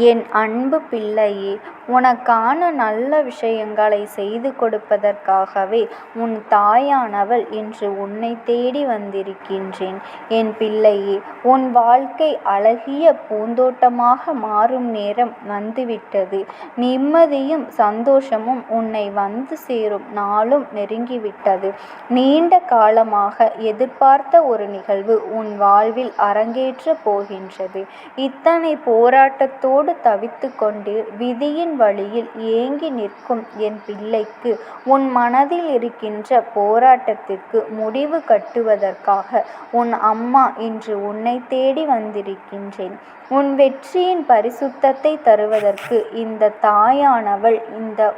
என் அன்பு பிள்ளையே, உனக்கான நல்ல விஷயங்களை செய்து கொடுப்பதற்காகவே உன் தாயானவள் இன்று உன்னை தேடி வந்திருக்கின்றேன். என் பிள்ளையே, உன் வாழ்க்கை அழகிய பூந்தோட்டமாக மாறும் நேரம் வந்துவிட்டது. நிம்மதியும் சந்தோஷமும் உன்னை வந்து சேரும் நாளும் நெருங்கிவிட்டது. நீண்ட காலமாக எதிர்பார்த்த ஒரு நிகழ்வு உன் வாழ்வில் அரங்கேற்றப் போகின்றது. இத்தனை போராட்டத்தோடு தவித்து கொண்டு விதியின் வழியில் ஏங்கி நிற்கும் என் பிள்ளைக்கு உன் மனதில் இருக்கின்ற போராட்டத்திற்கு முடிவு கட்டுவதற்காக உன் அம்மா இன்று உன்னை தேடி வந்திருக்கின்றேன். உன் வெற்றியின் பரிசுத்தத்தை தருவதற்கு இந்த தாயானவள்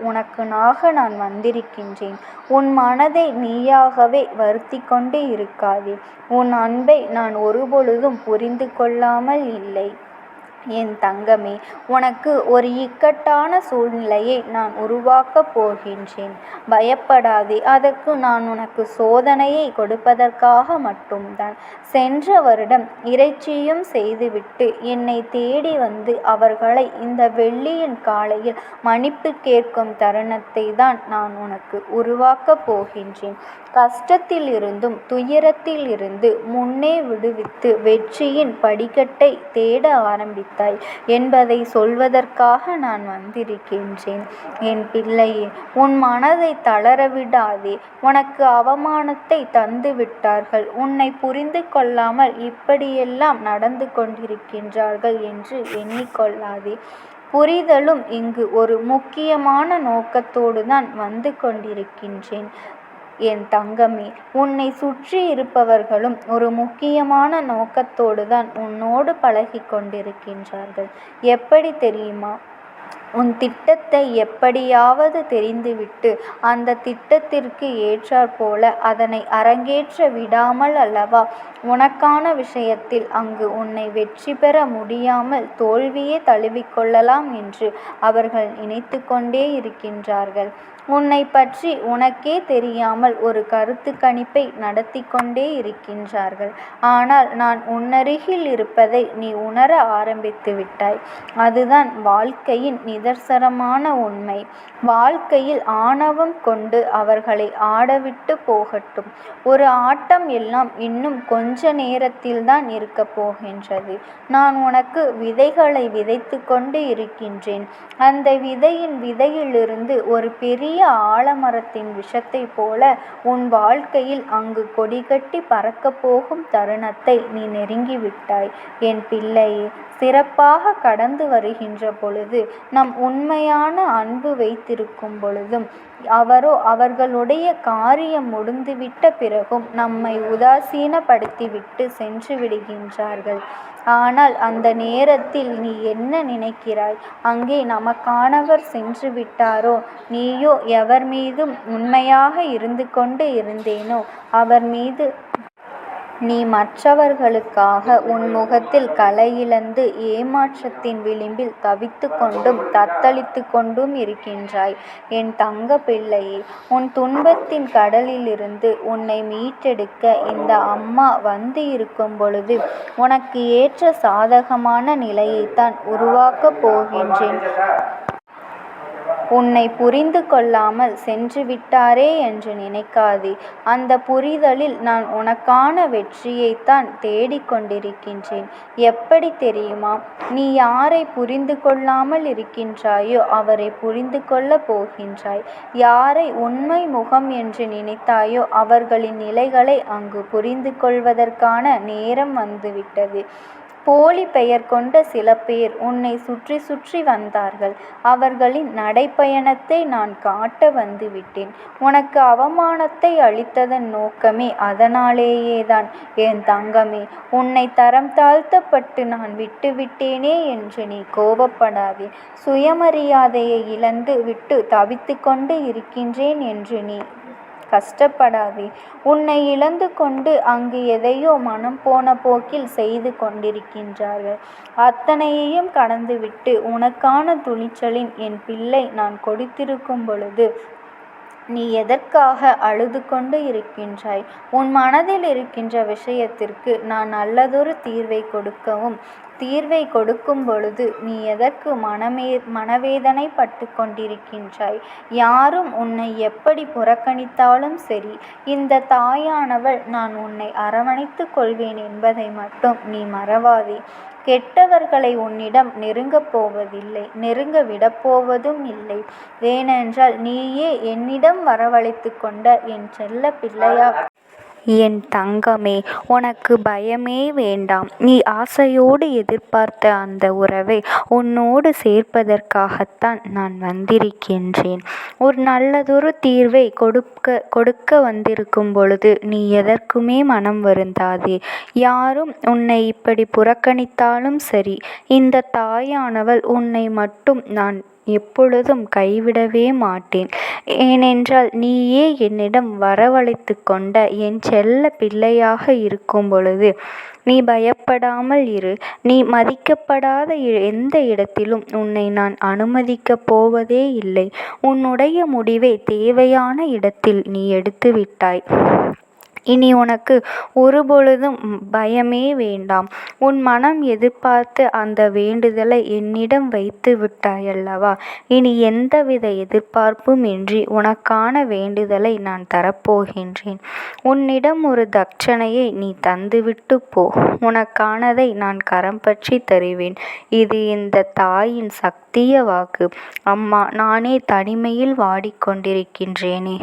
உனக்குனாக நான் வந்திருக்கின்றேன். உன் மனதை நீயாகவே வருத்தி கொண்டு இருக்காதே. உன் அன்பை நான் ஒருபொழுதும் புரிந்து கொள்ளாமல் இல்லை. என் தங்கமே, உனக்கு ஒரு இக்கட்டான சூழ்நிலையை நான் உருவாக்கப் போகின்றேன். பயப்படாதே. அதற்கு நான் உனக்கு சோதனையை கொடுப்பதற்காக மட்டும்தான். சென்ற வருடம் இறைச்சியும் செய்துவிட்டு என்னை தேடி வந்து அவர்களை இந்த வெள்ளியின் காலையில் மன்னிப்பு கேட்கும் தருணத்தை தான் நான் உனக்கு உருவாக்கப் போகின்றேன். கஷ்டத்தில் இருந்தும் துயரத்தில் இருந்து முன்னே விடுவித்து வெற்றியின் படிக்கட்டை தேட ஆரம்பித்தாய் என்பதை சொல்வதற்காக நான் வந்திருக்கின்றேன். என் பிள்ளையே, உன் மனதை தளரவிடாதே. உனக்கு அவமானத்தை தந்து விட்டார்கள். உன்னை புரிந்து கொள்ளாமல் இப்படியெல்லாம் நடந்து கொண்டிருக்கின்றார்கள் என்று எண்ணிக்கொள்ளாதே. புரிதலும் இங்கு ஒரு முக்கியமான நோக்கத்தோடு தான் வந்து கொண்டிருக்கின்றேன். என் தங்கமே, உன்னை சுற்றி இருப்பவர்களும் ஒரு முக்கியமான நோக்கத்தோடு தான் உன்னோடு பழகி கொண்டிருக்கின்றார்கள். எப்படி தெரியுமா? உன் திட்டத்தை எப்படியாவது தெரிந்துவிட்டு அந்த திட்டத்திற்கு ஏற்றாற்போல அதனை அரங்கேற்ற விடாமல் அல்லவா உனக்கான விஷயத்தில் அங்கு உன்னை வெற்றி பெற முடியாமல் தோல்வியே தழுவிக்கொள்ளலாம் என்று அவர்கள் நினைத்து கொண்டே இருக்கின்றார்கள். உன்னை பற்றி உனக்கே தெரியாமல் ஒரு கருத்து கணிப்பை நடத்தி கொண்டே இருக்கின்றார்கள். ஆனால் நான் உன்னருகில் இருப்பதை நீ உணர ஆரம்பித்து விட்டாய். அதுதான் வாழ்க்கையின் நிதர்சனமான உண்மை. வாழ்க்கையில் ஆணவம் கொண்டு அவர்களை ஆடவிட்டு போகட்டும். ஒரு ஆட்டம் எல்லாம் இன்னும் கொஞ்ச நேரத்தில்தான் இருக்க போகின்றது. நான் உனக்கு விதைகளை விதைத்து கொண்டு இருக்கின்றேன். அந்த விதையின் விதையிலிருந்து ஒரு பெரிய ஆலமரத்தின் விஷத்தை போல உன் வாழ்க்கையில் அங்கு கொடிகட்டி பறக்கப் போகும் தருணத்தை நீ நெருங்கிவிட்டாய். என் பிள்ளையே, சிறப்பாக கடந்து வருகின்ற பொழுது, நம் உண்மையான அன்பு வைத்திருக்கும் பொழுதும், அவர்களுடைய காரியம் முடிந்துவிட்ட பிறகும் நம்மை உதாசீனப்படுத்திவிட்டு சென்று விடுகின்றார்கள். ஆனால் அந்த நேரத்தில் நீ என்ன நினைக்கிறாய்? அங்கே நமக்கானவர் சென்று விட்டாரோ, நீயோ எவர் மீதும் உண்மையாக இருந்து கொண்டு இருந்தேனோ அவர் மீது நீ மற்றவர்களுக்காக உன் முகத்தில் களையிழந்து ஏமாற்றத்தின் விளிம்பில் தவித்து கொண்டும் தத்தளித்து கொண்டும் இருக்கின்றாய். என் தங்க பிள்ளையே, உன் துன்பத்தின் கடலிலிருந்து உன்னை மீட்டெடுக்க இந்த அம்மா வந்து இருக்கும் பொழுது உனக்கு ஏற்ற சாதகமான நிலையைத்தான் உருவாக்கப் போகின்றேன். உன்னை புரிந்து கொள்ளாமல் சென்று விட்டாரே என்று நினைக்காதே. அந்த புரிதலில் நான் உனக்கான வெற்றியைத்தான் தேடிக்கொண்டிருக்கின்றேன். எப்படி தெரியுமா? நீ யாரை புரிந்து கொள்ளாமல் இருக்கின்றாயோ அவரை புரிந்து கொள்ளப் போகின்றாய். யாரை உண்மை முகம் என்று நினைத்தாயோ அவர்களின் நிலைகளை அங்கு புரிந்து கொள்வதற்கான நேரம் வந்துவிட்டது. போலி பெயர் கொண்ட சில பேர் உன்னை சுற்றி சுற்றி வந்தார்கள். அவர்களின் நடைப்பயணத்தை நான் காட்ட வந்துவிட்டேன். உனக்கு அவமானத்தை அளித்ததன் நோக்கமே அதனாலேயேதான். என் தங்கமே, உன்னை தரம் தாழ்த்தப்பட்டு நான் விட்டுவிட்டேனே என்று நீ கோபப்படாதே. சுயமரியாதையை இழந்து விட்டு தவித்து கொண்டு இருக்கின்றேன் என்று நீ கஷ்டப்படாதே. உன்னை இழந்து கொண்டு அங்கு எதையோ மனம் போன போக்கில் செய்து கொண்டிருக்கின்றார்கள். அத்தனையையும் கடந்துவிட்டு உனக்கான துணிச்சலின் என் பிள்ளை நான் கொடுத்திருக்கும் பொழுது நீ எதற்காக அழுது கொண்டு இருக்கின்றாய்? உன் மனதில் இருக்கின்ற விஷயத்திற்கு நான் நல்லதொரு தீர்வை கொடுக்கும் பொழுது நீ எதற்கு மனவேதனைப்பட்டு கொண்டிருக்கின்றாய்? யாரும் உன்னை எப்படி புறக்கணித்தாலும் சரி, இந்த தாயானவள் நான் உன்னை அரவணைத்துக் கொள்வேன் என்பதை மட்டும் நீ மறவாதே. கெட்டவர்களை உன்னிடம் நெருங்க விடப்போவதும் இல்லை. ஏனென்றால் நீயே என்னிடம் வரவழைத்து கொண்ட என் செல்ல பிள்ளையா. என் தங்கமே, உனக்கு பயமே வேண்டாம். நீ ஆசையோடு எதிர்பார்த்த அந்த உறவை உன்னோடு சேர்ப்பதற்காகத்தான் நான் வந்திருக்கின்றேன். ஒரு நல்லதொரு தீர்வை கொடுக்க வந்திருக்கும் பொழுது நீ எதற்குமே மனம் வருந்தாதே. யாரும் உன்னை இப்படி புறக்கணித்தாலும் சரி, இந்த தாயானவள் உன்னை மட்டும் நான் எப்பொழுதும் கைவிடவே மாட்டேன். ஏனென்றால் நீயே என்னிடம் வரவழைத்து கொண்ட என் செல்ல பிள்ளையாக இருக்கும் பொழுது நீ பயப்படாமல் இரு. நீ மதிக்கப்படாத எந்த இடத்திலும் உன்னை நான் அனுமதிக்கப் போவதே இல்லை. உன்னுடைய முடிவை தேவையான இடத்தில் நீ எடுத்து விட்டாய். இனி உனக்கு ஒருபொழுதும் பயமே வேண்டாம். உன் மனம் எதிர்பார்த்து அந்த வேண்டுதலை என்னிடம் வைத்து விட்டாயல்லவா? இனி எந்தவித எதிர்பார்ப்பும் இன்றி உனக்கான வேண்டுதலை நான் தரப்போகின்றேன். உன்னிடம் ஒரு தட்சணையை நீ தந்துவிட்டு போ. உனக்கானதை நான் கரம் பற்றி தருவேன். இது இந்த தாயின் சத்திய வாக்கு. அம்மா, நானே தனிமையில் வாடிக்கொண்டிருக்கின்றேனே.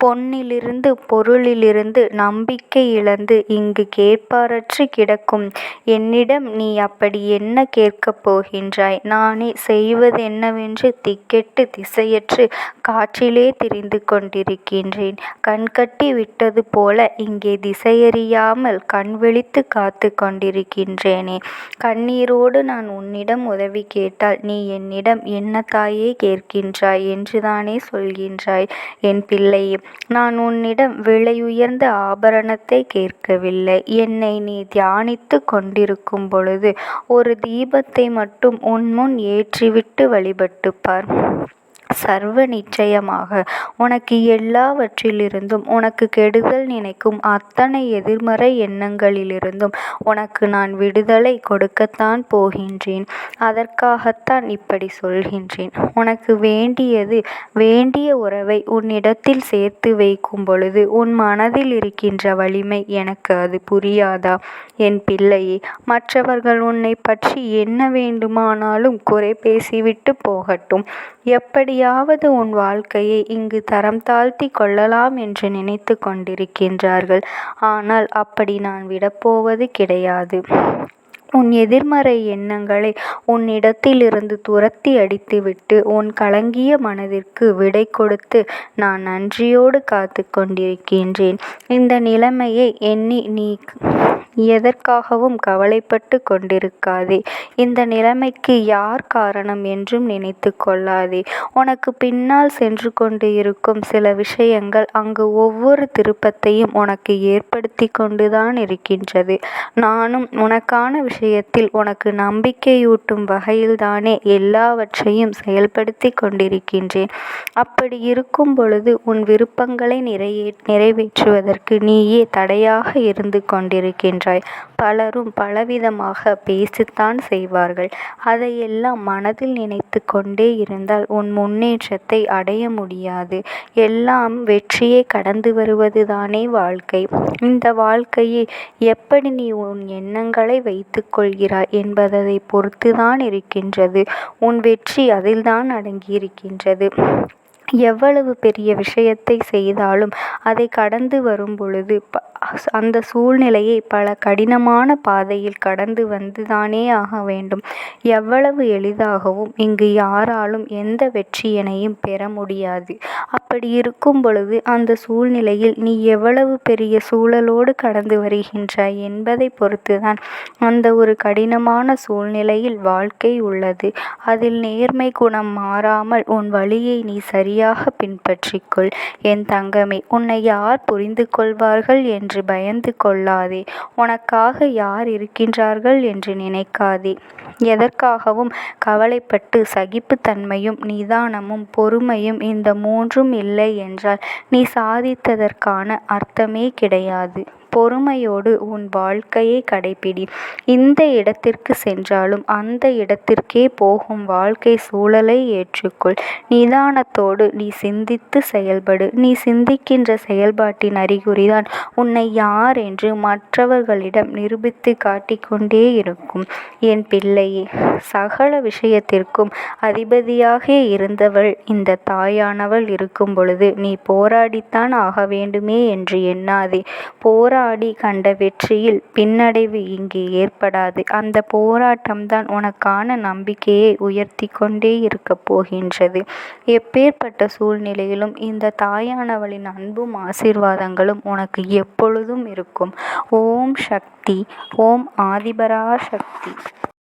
பொன்னிலிருந்து பொருளிலிருந்து நம்பிக்கை இழந்து இங்கு கேட்பாரற்று கிடக்கும் என்னிடம் நீ அப்படி என்ன கேட்கப் போகின்றாய்? நானே செய்வதென்னவென்று திக்கெட்டு திசையற்று காற்றிலே திரிந்து கொண்டிருக்கின்றேன். கண்கட்டி விட்டது போல இங்கே திசையறியாமல் கண்விழித்து காத்து கொண்டிருக்கின்றேனே. கண்ணீரோடு நான் உன்னிடம் உதவி கேட்டால் நீ என்னிடம் என்ன தாயே கேட்கின்றாய் என்றுதானே சொல்கின்றாய்? என் பிள்ளையே, நான் உன்னிடம் விலையுயர்ந்த ஆபரணத்தை கேட்கவில்லை. என்னை நீ தியானித்து கொண்டிருக்கும் பொழுது ஒரு தீபத்தை மட்டும் உன் முன் ஏற்றிவிட்டு வழிபட்டு பார். சர்வ நிச்சயமாக உனக்கு எல்லாவற்றிலிருந்தும் உனக்கு கெடுதல் நினைக்கும் அத்தனை எதிர்மறை எண்ணங்களிலிருந்தும் உனக்கு நான் விடுதலை கொடுக்கத்தான் போகின்றேன். அதற்காகத்தான் இப்படி சொல்கின்றேன். உனக்கு வேண்டிய உறவை உன்னிடத்தில் சேர்த்து வைக்கும் பொழுது உன் மனதில் இருக்கின்ற வலிமை எனக்கு அது புரியாதா? என் பிள்ளையே, மற்றவர்கள் உன்னை பற்றி என்ன வேண்டுமானாலும் குறை பேசிவிட்டு போகட்டும். எப்படியாவது உன் வாழ்க்கையை இங்கு தரம் தாழ்த்தி கொள்ளலாம் என்று நினைத்து கொண்டிருக்கின்றார்கள். ஆனால் அப்படி நான் விடப்போவது கிடையாது. உன் எதிர்மறை எண்ணங்களை உன்னிடத்திலிருந்து துரத்தி அடித்துவிட்டு உன் கலங்கிய மனதிற்கு விடை கொடுத்து நான் நன்றியோடு காத்து கொண்டிருக்கின்றேன். இந்த நிலைமையை எண்ணி நீ எதற்காகவும் கவலைப்பட்டு கொண்டிருக்காதே. இந்த நிலைமைக்கு யார் காரணம் என்றும் நினைத்து கொள்ளாதே. உனக்கு பின்னால் சென்று கொண்டு இருக்கும் சில விஷயங்கள் அங்கு ஒவ்வொரு திருப்பத்தையும் உனக்கு ஏற்படுத்தி கொண்டுதான் இருக்கின்றது. நானும் உனக்கான விஷயத்தில் உனக்கு நம்பிக்கையூட்டும் வகையில்தானே எல்லாவற்றையும் செயல்படுத்தி கொண்டிருக்கின்றேன். அப்படி இருக்கும் பொழுது உன் விருப்பங்களை நிறைவேற்றுவதற்கு நீயே தடையாக இருந்து கொண்டிருக்கின்றாய். பலரும் பலவிதமாக பேசித்தான் செய்வார்கள். அதையெல்லாம் மனதில் நினைத்து கொண்டே இருந்தால் உன் முன்னேற்றத்தை அடைய முடியாது. எல்லாம் வெற்றியை கடந்து வருவதுதானே வாழ்க்கை. இந்த வாழ்க்கையை எப்படி நீ உன் எண்ணங்களை வைத்துக் கொள்கிறாய் என்பதை பொறுத்துதான் இருக்கின்றது. உன் வெற்றி அதில்தான் அடங்கியிருக்கின்றது. எவ்வளவு பெரிய விஷயத்தை செய்தாலும் அதை கடந்து வரும் பொழுது அந்த சூழ்நிலையை பல கடினமான பாதையில் கடந்து வந்துதானே ஆக வேண்டும். எவ்வளவு எளிதாகவும் இங்கு யாராலும் எந்த வெற்றியினையும் பெற முடியாது. அப்படி இருக்கும் பொழுது அந்த சூழ்நிலையில் நீ எவ்வளவு பெரிய சூழலோடு கடந்து வருகின்றாய் என்பதை பொறுத்துதான் அந்த ஒரு கடினமான சூழ்நிலையில் வாழ்க்கை உள்ளது. அதில் நேர்மை குணம் மாறாமல் உன் வழியை நீ சரியாக சரியாக பின்பற்றிக்கொள். என் தங்கமே, உன்னை யார் புரிந்து கொள்வார்கள் என்று பயந்து கொள்ளாதே. உனக்காக யார் இருக்கின்றார்கள் என்று நினைக்காதே. எதற்காகவும் கவலைப்பட்டு சகிப்புத்தன்மையும் நிதானமும் பொறுமையும் இந்த மூன்றும் இல்லை என்றால் நீ சாதித்ததற்கான அர்த்தமே கிடையாது. பொறுமையோடு உன் வாழ்க்கையை கடைப்பிடி. இந்த இடத்திற்கு சென்றாலும் அந்த இடத்திற்கே போகும் வாழ்க்கை சூழலை ஏற்றுக்கொள். நிதானத்தோடு நீ சிந்தித்து செயல்படு. நீ சிந்திக்கின்ற செயல்பாட்டின் அறிகுறிதான் உன்னை யார் என்று மற்றவர்களிடம் நிரூபித்து காட்டிக்கொண்டே இருக்கும். என் பிள்ளையே, சகல விஷயத்திற்கும் அதிபதியாக இருந்தவள் இந்த தாயானவள் இருக்கும் பொழுது நீ போராடித்தான் ஆக வேண்டுமே என்று எண்ணாதே. போராடி கண்ட வெற்றியில் பின்னடைவு இங்கே ஏற்படாது. அந்த போராட்டம்தான் உனக்கான நம்பிக்கையை உயர்த்தி கொண்டே இருக்கப் போகின்றது. எப்பேற்பட்ட சூழ்நிலையிலும் இந்த தாயானவளின் அன்பும் ஆசீர்வாதங்களும் உனக்கு எப்பொழுதும் இருக்கும். ஓம் சக்தி. ஓம் ஆதிபரா சக்தி.